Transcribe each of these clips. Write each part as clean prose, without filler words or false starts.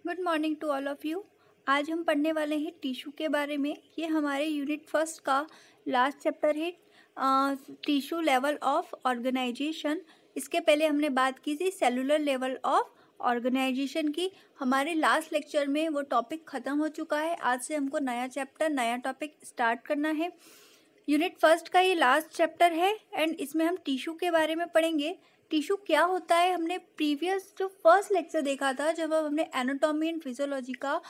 Good morning to all of you. आज हम पढ़ने वाले हैं टिश्यू के बारे में। ये हमारे यूनिट फर्स्ट का लास्ट चैप्टर है, टिश्यू लेवल ऑफ ऑर्गेनाइजेशन। इसके पहले हमने बात की थी सेलुलर लेवल ऑफ ऑर्गेनाइजेशन की। हमारे लास्ट लेक्चर में वो टॉपिक ख़त्म हो चुका है। आज से हमको नया चैप्टर, नया टॉपिक स्टार्ट करना है। यूनिट फर्स्ट का ये लास्ट चैप्टर है एंड इसमें हम टिश्यू के बारे में पढ़ेंगे। टिश्यू क्या होता है, हमने प्रीवियस जो फर्स्ट लेक्चर देखा था, जब हमने एनाटॉमी एंड फिजियोलॉजी का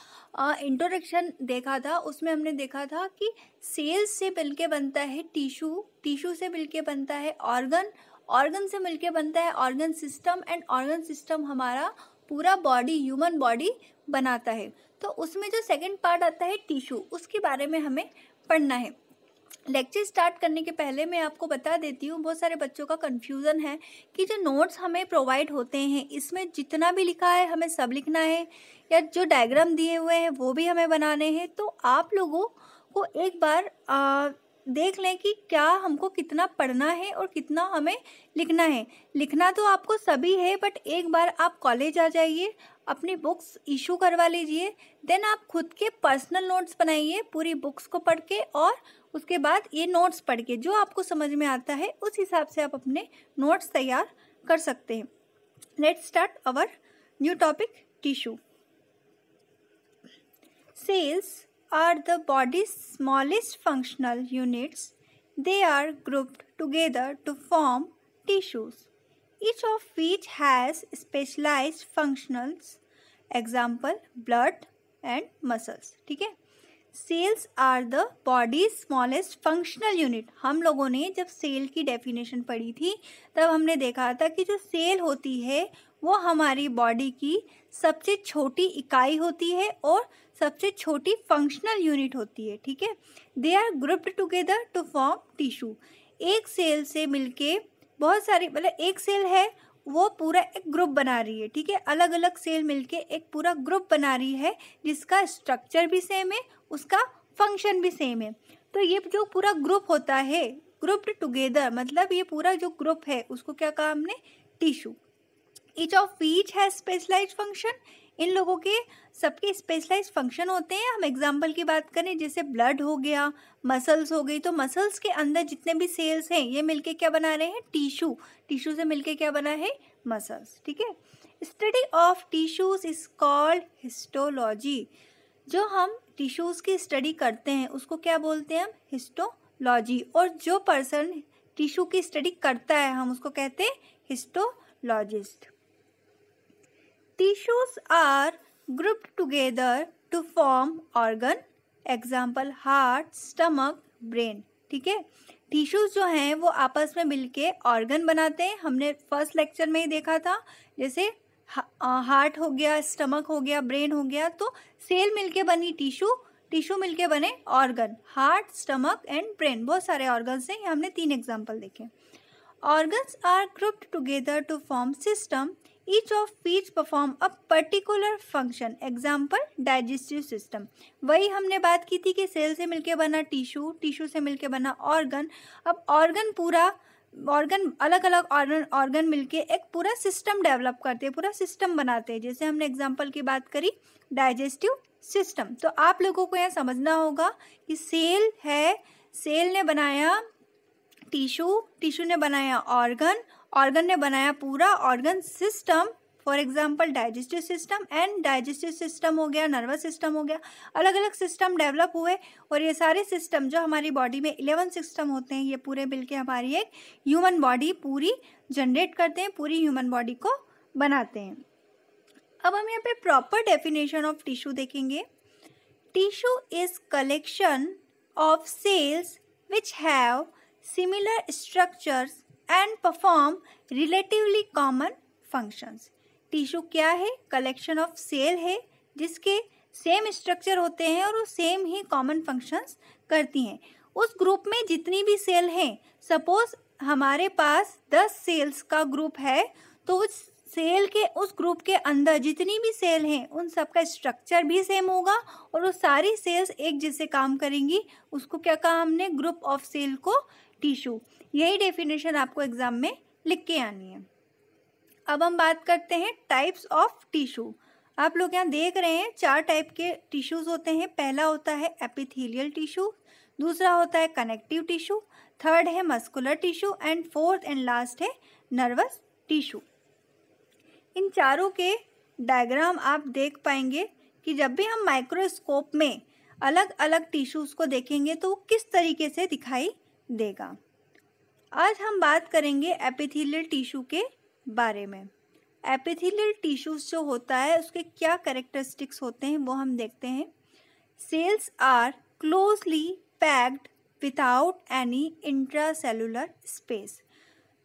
इंट्रोडक्शन देखा था, उसमें हमने देखा था कि सेल्स से मिलके बनता है टिश्यू, टिश्यू से मिलके बनता है ऑर्गन, ऑर्गन से मिलके बनता है organ system and organ system हमारा पूरा बॉडी, ह्यूमन बॉडी बनाता है। तो उसमें जो सेकेंड पार्ट आता है टिश्यू, उसके बारे में हमें पढ़ना है। लेक्चर स्टार्ट करने के पहले मैं आपको बता देती हूँ, बहुत सारे बच्चों का कन्फ्यूज़न है कि जो नोट्स हमें प्रोवाइड होते हैं, इसमें जितना भी लिखा है हमें सब लिखना है, या जो डायग्राम दिए हुए हैं वो भी हमें बनाने हैं। तो आप लोगों को एक बार देख लें कि क्या हमको कितना पढ़ना है और कितना हमें लिखना है। लिखना तो आपको सभी है, बट एक बार आप कॉलेज आ जाइए, अपनी बुक्स इशू करवा लीजिए, देन आप खुद के पर्सनल नोट्स बनाइए पूरी बुक्स को पढ़ के, और उसके बाद ये नोट्स पढ़ के जो आपको समझ में आता है उस हिसाब से आप अपने नोट्स तैयार कर सकते हैं। Let's start our new topic, tissue. Cells are the body's smallest functional units. They are grouped together to form tissues, each of which has specialized functions. Example, blood and muscles. ठीक है, cells are the body smallest functional unit. हम लोगों ने जब cell की definition पढ़ी थी तब हमने देखा था कि जो सेल होती है वो हमारी बॉडी की सबसे छोटी इकाई होती है और सबसे छोटी फंक्शनल यूनिट होती है। ठीक है, they are grouped together to form tissue. एक सेल से मिलके बहुत सारी, मतलब एक सेल है वो पूरा एक ग्रुप बना रही है। ठीक है, अलग अलग सेल मिलके एक पूरा ग्रुप बना रही है जिसका स्ट्रक्चर भी सेम है, उसका फंक्शन भी सेम है। तो ये जो पूरा ग्रुप होता है, ग्रुप्ड टुगेदर, मतलब ये पूरा जो ग्रुप है उसको क्या कहा हमने, tissue. Each of which has specialized function. इन लोगों के सबके स्पेशलाइज्ड फंक्शन होते हैं। हम एग्जांपल की बात करें, जैसे ब्लड हो गया, मसल्स हो गई, तो मसल्स के अंदर जितने भी सेल्स हैं ये मिलके क्या बना रहे हैं, टिश्यू। टिश्यू से मिलके क्या बना है, मसल्स। ठीक है, study of tissues is called histology. जो हम टिश्यूज़ की स्टडी करते हैं उसको क्या बोलते हैं हम, हिस्टोलॉजी। और जो पर्सन टिश्यू की स्टडी करता है हम उसको कहते हैं histologist. Tissues are grouped together to form organ. Example, heart, stomach, brain. ठीक है, टिश्यूज जो हैं वो आपस में मिलके ऑर्गन बनाते हैं। हमने फर्स्ट लेक्चर में ही देखा था, जैसे हार्ट हो गया, स्टमक हो गया, ब्रेन हो गया, तो सेल मिलके बनी टिश्यू, टिश्यू मिलके बने organ. Heart, stomach and brain, बहुत सारे ऑर्गन्स हैं, हमने 3 एग्जाम्पल देखे। Organs are grouped together to form system, each of which perform a particular function. Example, digestive system. वही हमने बात की थी कि सेल से मिलके बना टिश्यू, टिश्यू से मिलके बना ऑर्गन। अब ऑर्गन पूरा, ऑर्गन अलग अलग ऑर्गन मिलके एक पूरा सिस्टम डेवलप करते हैं, पूरा सिस्टम बनाते हैं। जैसे हमने एग्जांपल की बात करी, डाइजेस्टिव सिस्टम। तो आप लोगों को यहाँ समझना होगा कि सेल है, सेल ने बनाया टिश्यू, टिश्यू ने बनाया ऑर्गन, ऑर्गन ने बनाया पूरा organ system. For example, digestive system, and digestive system हो गया, नर्वस सिस्टम हो गया, अलग अलग सिस्टम डेवलप हुए। और ये सारे सिस्टम जो हमारी बॉडी में 11 सिस्टम होते हैं, ये पूरे मिलके हमारी एक ह्यूमन बॉडी पूरी जनरेट करते हैं, पूरी ह्यूमन बॉडी को बनाते हैं। अब हम यहाँ पे प्रॉपर डेफिनेशन ऑफ टिश्यू देखेंगे। Tissue is collection of cells which have similar structures and perform relatively common functions. Tissue क्या है, कलेक्शन ऑफ सेल है जिसके सेम स्ट्रक्चर होते हैं और वो सेम ही कॉमन फंक्शंस करती हैं। उस ग्रुप में जितनी भी सेल हैं, सपोज हमारे पास 10 सेल्स का ग्रुप है, तो उस सेल के उस ग्रुप के अंदर जितनी भी सेल हैं उन सब का स्ट्रक्चर भी सेम होगा और वो सारी सेल्स एक जैसे काम करेंगी। उसको क्या कहा हमने, ग्रुप ऑफ सेल को टिश्यू। यही डेफिनेशन आपको एग्जाम में लिख के आनी है। अब हम बात करते हैं टाइप्स ऑफ टिश्यू। आप लोग यहाँ देख रहे हैं 4 टाइप के टिश्यूज होते हैं। पहला होता है एपिथेलियल टिश्यू, दूसरा होता है कनेक्टिव टिश्यू, थर्ड है muscular tissue and fourth and last है नर्वस टिश्यू। इन चारों के डायग्राम आप देख पाएंगे कि जब भी हम माइक्रोस्कोप में अलग अलग टिश्यूज को देखेंगे तो वो किस तरीके से दिखाई देगा। आज हम बात करेंगे एपिथेलियल टिश्यू के बारे में। एपिथेलियल टिश्यूज जो होता है उसके क्या कैरेक्टरिस्टिक्स होते हैं वो हम देखते हैं। Cells are closely packed without any intracellular space.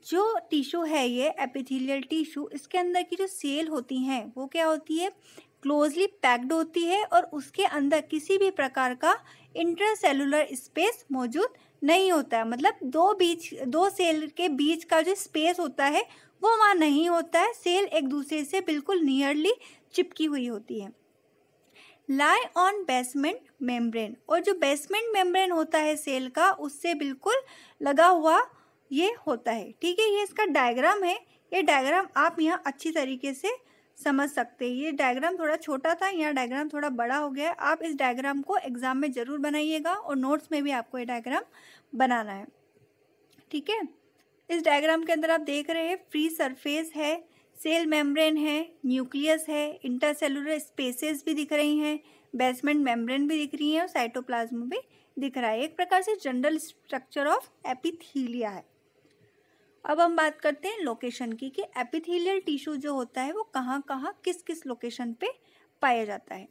जो टिश्यू है ये एपिथेलियल टिश्यू, इसके अंदर की जो सेल होती हैं वो क्या होती है, क्लोजली पैक्ड होती है और उसके अंदर किसी भी प्रकार का इंट्रासेलुलर स्पेस मौजूद नहीं होता है। मतलब दो सेल के बीच का जो स्पेस होता है वो वहाँ नहीं होता है। सेल एक दूसरे से बिल्कुल नियरली चिपकी हुई होती है। लाई ऑन बेसमेंट मेम्ब्रेन, और जो बेसमेंट मेम्ब्रेन होता है सेल का उससे बिल्कुल लगा हुआ ये होता है। ठीक है, ये इसका डायग्राम है। ये डायग्राम आप यहाँ अच्छी तरीके से समझ सकते हैं। ये डायग्राम थोड़ा छोटा था, यहाँ डायग्राम थोड़ा बड़ा हो गया है। आप इस डायग्राम को एग्जाम में ज़रूर बनाइएगा और नोट्स में भी आपको ये डायग्राम बनाना है। ठीक है, इस डायग्राम के अंदर आप देख रहे हैं फ्री सरफेस है, सेल मेम्ब्रेन है, न्यूक्लियस है, इंटरसेलुलर स्पेसेस भी दिख रही हैं, बेसमेंट मेम्ब्रेन भी दिख रही है और साइटोप्लाज्म भी दिख रहा है। एक प्रकार से जनरल स्ट्रक्चर ऑफ एपिथीलिया है। अब हम बात करते हैं लोकेशन की कि एपिथेलियल टिश्यू जो होता है वो कहाँ कहाँ किस किस लोकेशन पे पाया जाता है।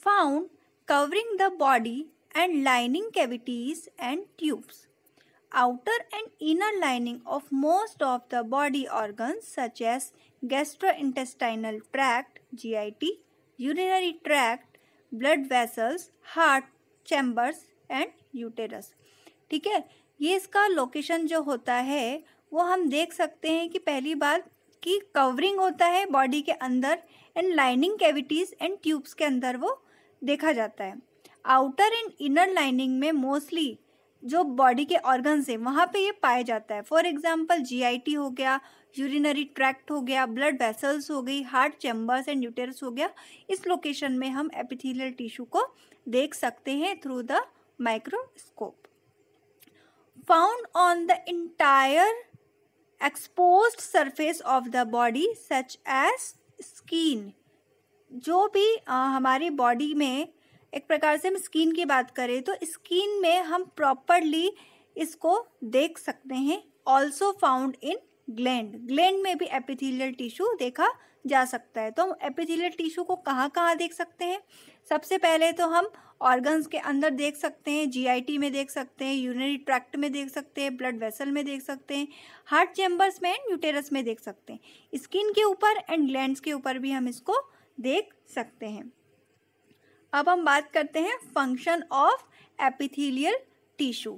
Found covering the body and lining cavities and tubes. Outer and inner lining of most of the body organs such as gastrointestinal tract (GIT), urinary tract, blood vessels, heart chambers and uterus। ठीक है, ये इसका location जो होता है वो हम देख सकते हैं कि पहली बात कि कवरिंग होता है बॉडी के अंदर and lining cavities and tubes के अंदर वो देखा जाता है। आउटर एंड इनर लाइनिंग में मोस्टली जो बॉडी के ऑर्गन्स हैं वहाँ पे ये पाया जाता है। फॉर एग्जांपल GIT हो गया, यूरिनरी ट्रैक्ट हो गया, ब्लड वेसल्स हो गई, हार्ट चैम्बर्स एंड यूटेरस हो गया। इस लोकेशन में हम एपिथेलियल टिश्यू को देख सकते हैं through the microscope. Found on the entire exposed surface of the body such as skin. जो भी हमारी बॉडी में एक प्रकार से हम स्किन की बात करें तो स्किन में हम प्रॉपरली इसको देख सकते हैं। Also found in gland, gland में भी एपिथेलियल टिश्यू देखा जा सकता है। तो हम एपिथेलियल टिश्यू को कहाँ कहाँ देख सकते हैं? सबसे पहले तो हम ऑर्गन्स के अंदर देख सकते हैं, GIT में देख सकते हैं, यूरिनरी ट्रैक्ट में देख सकते हैं, ब्लड वेसल में देख सकते हैं, हार्ट चैम्बर्स में एंड यूटेरस में देख सकते हैं। स्किन के ऊपर एंड ग्लैंड्स के ऊपर भी हम इसको देख सकते हैं। अब हम बात करते हैं function of epithelial tissue.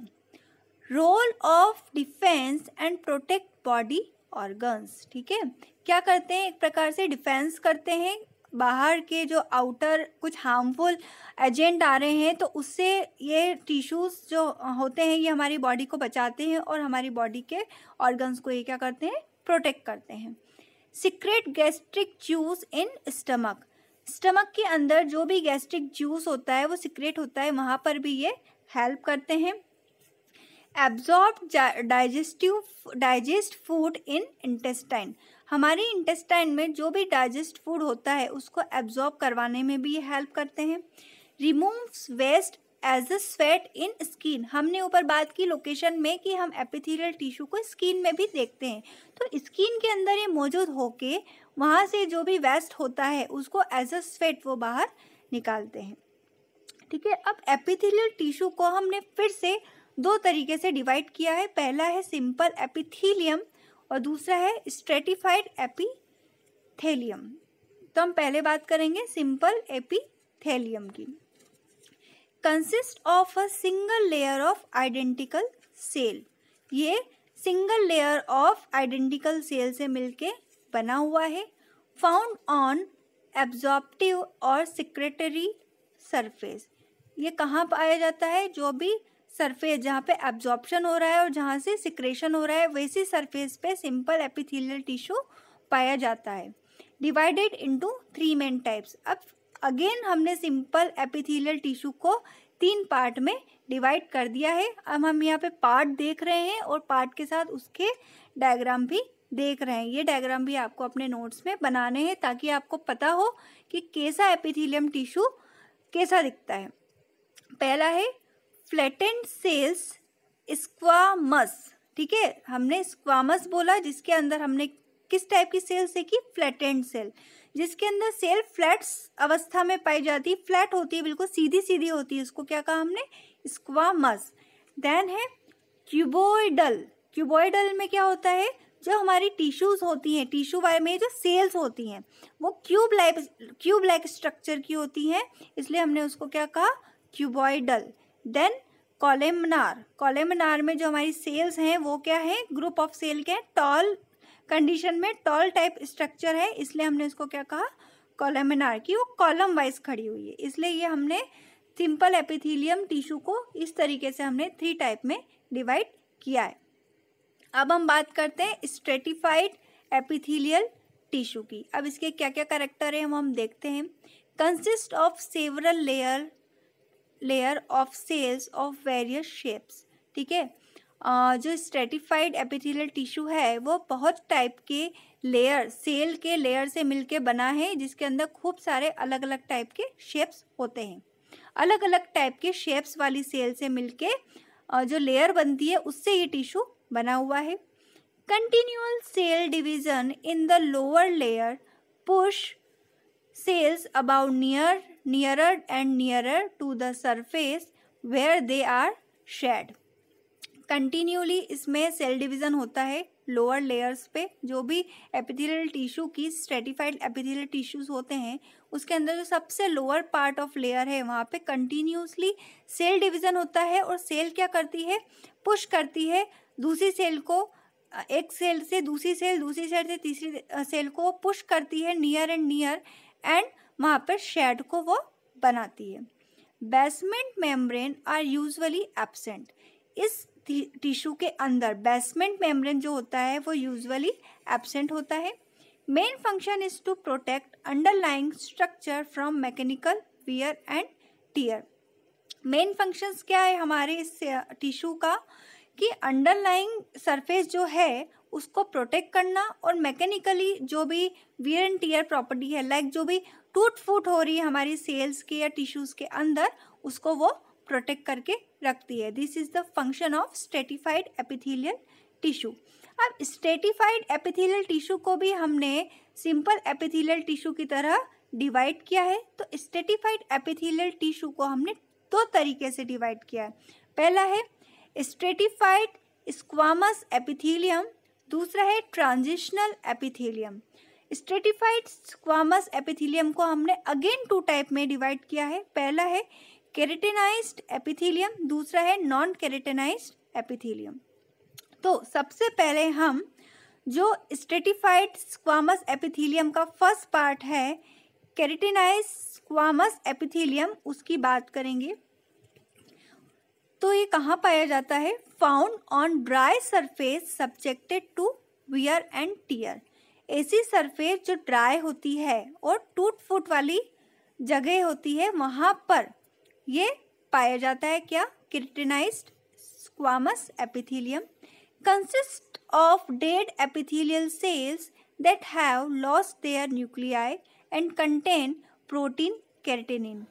Role of defence and protect body organs. ठीक है, क्या करते हैं? एक प्रकार से डिफेंस करते हैं। बाहर के जो आउटर कुछ हार्मफुल एजेंट आ रहे हैं तो उससे ये टिश्यूज जो होते हैं ये हमारी बॉडी को बचाते हैं और हमारी बॉडी के ऑर्गन्स को ये क्या करते हैं? प्रोटेक्ट करते हैं। Secret gastric juice in stomach. Stomach के अंदर जो भी गैस्ट्रिक जूस होता है वो सीक्रेट होता है, वहाँ पर भी ये हेल्प करते हैं। Absorb digest food in intestine. हमारी इंटेस्टाइन में जो भी डाइजेस्ट फूड होता है उसको एब्जॉर्ब करवाने में भी ये हेल्प करते हैं। Removes waste as a sweat in skin. हमने ऊपर बात की लोकेशन में कि हम एपिथेलियल टिश्यू को स्किन में भी देखते हैं, तो स्किन के अंदर ये मौजूद होके वहाँ से जो भी वेस्ट होता है उसको एज अ स्वेट वो बाहर निकालते हैं। ठीक है, अब एपिथेलियल टिश्यू को हमने फिर से दो तरीके से डिवाइड किया है। पहला है सिंपल एपिथेलियम और दूसरा है स्ट्रेटिफाइड एपिथेलियम। तो हम पहले बात करेंगे सिंपल एपिथेलियम की। Consist of a single layer of identical cell. ये single layer of identical cell से मिलके बना हुआ है। फाउंड ऑन एब्जॉर्प्टिव और सिक्रेटरी सरफेस। ये कहाँ पाया जाता है? जो भी सरफेस जहाँ पे एब्जॉर्प्शन हो रहा है और जहाँ से सिक्रेशन हो रहा है वैसी सरफेस पे सिंपल एपिथेलियल टिश्यू पाया जाता है। Divided into 3 main types. अब अगेन हमने सिंपल एपिथेलियल टिश्यू को 3 पार्ट में डिवाइड कर दिया है। अब हम यहाँ पे पार्ट देख रहे हैं और पार्ट के साथ उसके डायग्राम भी देख रहे हैं। ये डायग्राम भी आपको अपने नोट्स में बनाने हैं ताकि आपको पता हो कि कैसा एपिथेलियम टिश्यू कैसा दिखता है। पहला है फ्लैटेंड सेल्स स्क्वामस, ठीक है, हमने स्क्वामस बोला जिसके अंदर हमने किस टाइप की सेल्स देखी, फ्लैटेंड सेल, जिसके अंदर सेल फ्लैट्स अवस्था में पाई जाती है, फ्लैट होती है, बिल्कुल सीधी सीधी होती है, उसको क्या कहा हमने, स्क्वामस। देन है क्यूबोइडल। क्यूबोइडल में क्या होता है, जो हमारी टिश्यूज होती हैं, टिश्यू में जो सेल्स होती हैं वो क्यूब लाइक स्ट्रक्चर की होती हैं, इसलिए हमने उसको क्या कहा, क्यूबोइडल। देन कॉलेमनार। कॉलेमनार में जो हमारी सेल्स हैं वो क्या है, ग्रुप ऑफ सेल के टॉल कंडीशन में, टॉल टाइप स्ट्रक्चर है, इसलिए हमने इसको क्या कहा, कॉलेमनार की, वो कॉलम वाइज खड़ी हुई है, इसलिए ये हमने सिंपल एपिथेलियम टिश्यू को इस तरीके से हमने 3 टाइप में डिवाइड किया है। अब हम बात करते हैं स्ट्रेटिफाइड एपिथेलियल टिश्यू की। अब इसके क्या क्या कैरेक्टर है हम देखते हैं। Consist of several layer of cells of various shapes, ठीक है। जो स्ट्रेटिफाइड एपिथेलियल टिश्यू है वो बहुत टाइप के लेयर, सेल के लेयर से मिलके बना है, जिसके अंदर खूब सारे अलग अलग टाइप के शेप्स होते हैं। अलग अलग टाइप के शेप्स वाली सेल से मिलके जो लेयर बनती है उससे ये टिश्यू बना हुआ है। Continual cell division in the lower layer push cells about nearer and nearer to the surface where they are shed. Continuously इसमें सेल डिवीज़न होता है लोअर लेयर्स पे, जो भी एपिथेलियल टिश्यू की स्ट्रेटिफाइड एपिथेलियल टिश्यूज होते हैं उसके अंदर जो सबसे लोअर पार्ट ऑफ लेयर है वहाँ पे कंटिन्यूसली सेल डिवीज़न होता है, और सेल क्या करती है, पुश करती है दूसरी सेल को, एक सेल से दूसरी सेल, दूसरी सेल से तीसरी सेल को पुश करती है नियर एंड वहाँ पर शेड को वो बनाती है। Basement membrane are usually absent. इस टिश्यू के अंदर बेसमेंट मेम्ब्रेन जो होता है वो यूजुअली एब्सेंट होता है। Main function is to protect underlying structure from mechanical wear and tear. Main functions क्या है हमारे इस टिश्यू का, कि अंडरलाइंग सरफेस जो है उसको प्रोटेक्ट करना, और मैकेनिकली जो भी वियर एंड टियर प्रॉपर्टी है, लाइक जो भी टूट फूट हो रही है हमारी सेल्स के या टिश्यूज के अंदर, उसको वो प्रोटेक्ट करके रखती है। This is the function of stratified epithelial tissue. अब स्ट्रेटिफाइड एपिथेलियल टिश्यू को भी हमने सिंपल एपिथेलियल टिश्यू की तरह डिवाइड किया है। तो स्ट्रेटिफाइड एपिथेलियल टिश्यू को हमने 2 तरीके से डिवाइड किया है। पहला है स्ट्रेटिफाइड स्क्वामस एपिथेलियम, दूसरा है transitional epithelium. Stratified squamous epithelium को हमने अगेन 2 टाइप में डिवाइड किया है। पहला है केरेटिनाइज्ड एपिथेलियम, दूसरा है नॉन केरेटिनाइज्ड एपिथेलियम। तो सबसे पहले हम जो स्ट्रेटिफाइड स्क्वामस एपिथेलियम का फर्स्ट पार्ट है केरेटिनाइज्ड स्क्वामस एपिथेलियम, उसकी बात करेंगे। तो ये कहाँ पाया जाता है, found on dry surface subjected to wear and tear. ऐसी सरफेस जो ड्राई होती है और टूट फूट वाली जगह होती है वहाँ पर ये पाया जाता है क्या, keratinized squamous epithelium. Consist of dead epithelial cells that have lost their nuclei and contain protein keratinin.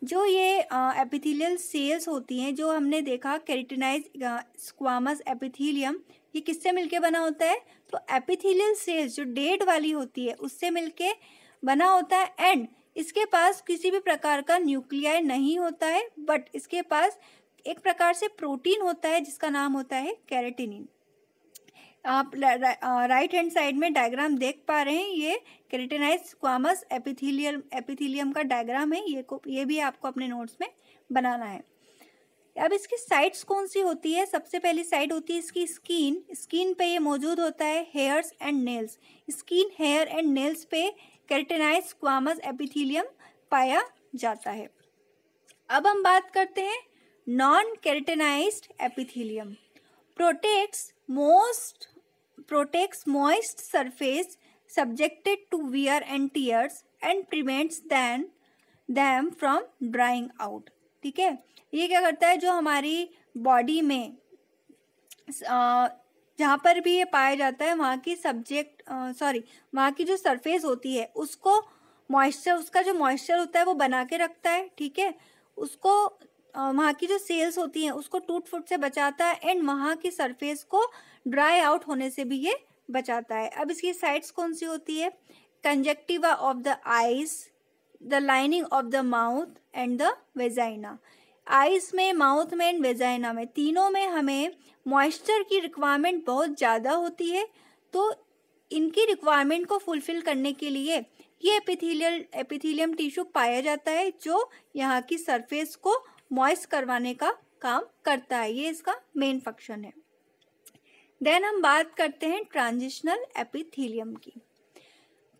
जो ये एपिथेलियल सेल्स होती हैं, जो हमने देखा केरेटिनाइज्ड स्क्वामस एपिथेलियम, ये किससे मिलके बना होता है, तो एपिथेलियल सेल्स जो डेड वाली होती है उससे मिलके बना होता है, एंड इसके पास किसी भी प्रकार का न्यूक्लियाई नहीं होता है, बट इसके पास एक प्रकार से प्रोटीन होता है जिसका नाम होता है केरेटिनिन। आप राइट हैंड साइड में डायग्राम देख पा रहे हैं, ये केरेटिनाइज्ड स्क्वामस एपिथेलियम का डायग्राम है, ये भी आपको अपने नोट्स में बनाना है। अब इसकी साइड्स कौन सी होती है, सबसे पहली साइड होती है इसकी स्किन। स्किन पे ये मौजूद होता है hairs and nails. Skin, hair and nails पे केरेटिनाइज्ड स्क्वामस एपिथेलियम पाया जाता है। अब हम बात करते हैं non keratinized epithelium. Protects moist surface subjected to wear and tears and prevents them from drying out। ठीक है, ये क्या करता है, जो हमारी बॉडी में जहाँ पर भी ये पाया जाता है वहाँ की वहाँ की जो सरफेस होती है उसको उसका जो मॉइस्चर होता है वो बना के रखता है। ठीक है, उसको वहाँ की जो सेल्स होती हैं उसको टूट फूट से बचाता है एंड वहाँ की सरफेस को ड्राई आउट होने से भी ये बचाता है। अब इसकी साइड्स कौन सी होती है, conjunctiva of the eyes, the lining of the mouth and the vagina. Eyes में, माउथ में एंड वेजाइना में, तीनों में हमें मॉइस्चर की रिक्वायरमेंट बहुत ज़्यादा होती है। तो इनकी रिक्वायरमेंट को फुलफिल करने के लिए ये एपिथेलियम टिश्यू पाया जाता है जो यहाँ की सरफेस को मॉइस्ट करवाने का काम करता है। ये इसका मेन फंक्शन है। देन हम बात करते हैं ट्रांजिशनल एपिथेलियम की।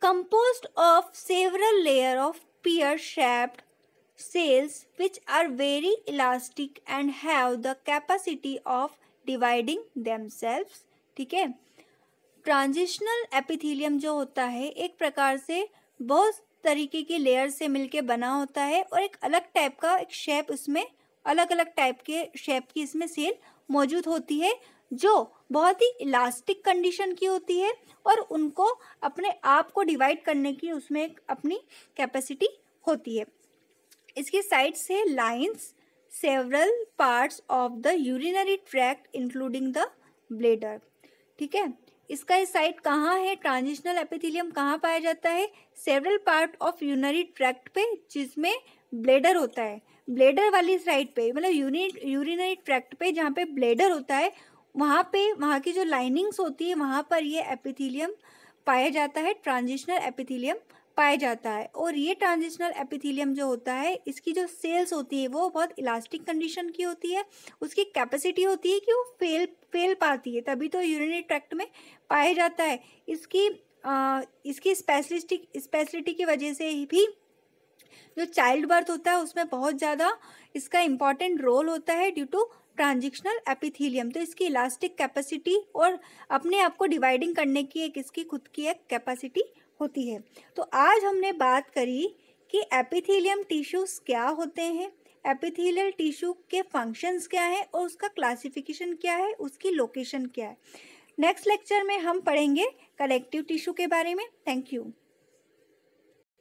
Composed of several layer of pear shaped cells which are very elastic and have the capacity of dividing themselves। ठीक है, ट्रांजिशनल एपिथेलियम जो होता है एक प्रकार से बहुत तरीके की लेयर से मिलके बना होता है और एक अलग टाइप का एक शेप, इसमें अलग अलग टाइप के शेप की इसमें सेल मौजूद होती है जो बहुत ही इलास्टिक कंडीशन की होती है और उनको अपने आप को डिवाइड करने की उसमें एक अपनी कैपेसिटी होती है। इसकी साइड से lines several parts of the urinary tract including the bladder. ठीक है, इसका इस साइड कहाँ है, ट्रांजिशनल एपिथेलियम कहाँ पाया जाता है, several part of urinary tract पे जिसमें ब्लैडर होता है। ब्लैडर वाली साइड पे मतलब यूरिनरी ट्रैक्ट पे जहाँ पे ब्लैडर होता है वहाँ पे, वहाँ की जो लाइनिंग्स होती है वहाँ पर ये एपिथेलियम पाया जाता है, ट्रांजिशनल एपिथेलियम पाया जाता है। और ये ट्रांजिशनल एपिथेलियम जो होता है इसकी जो सेल्स होती है वो बहुत इलास्टिक कंडीशन की होती है, उसकी कैपेसिटी होती है कि वो फेल पाती है, तभी तो यूरिनरी ट्रैक्ट में पाया जाता है। इसकी स्पेशलिटी की वजह से ही भी जो चाइल्ड बर्थ होता है उसमें बहुत ज़्यादा इसका इम्पॉर्टेंट रोल होता है ड्यू टू ट्रांजिशनल एपिथेलियम। तो इसकी इलास्टिक कैपेसिटी और अपने आप को डिवाइडिंग करने की एक इसकी खुद की एक कैपेसिटी होती है। तो आज हमने बात करी कि एपिथेलियम टिश्यूज क्या होते हैं, एपिथेलियल टिश्यू के फंक्शंस क्या हैं और उसका क्लासिफिकेशन क्या है, उसकी लोकेशन क्या है। नेक्स्ट लेक्चर में हम पढ़ेंगे कलेक्टिव टिश्यू के बारे में। Thank you.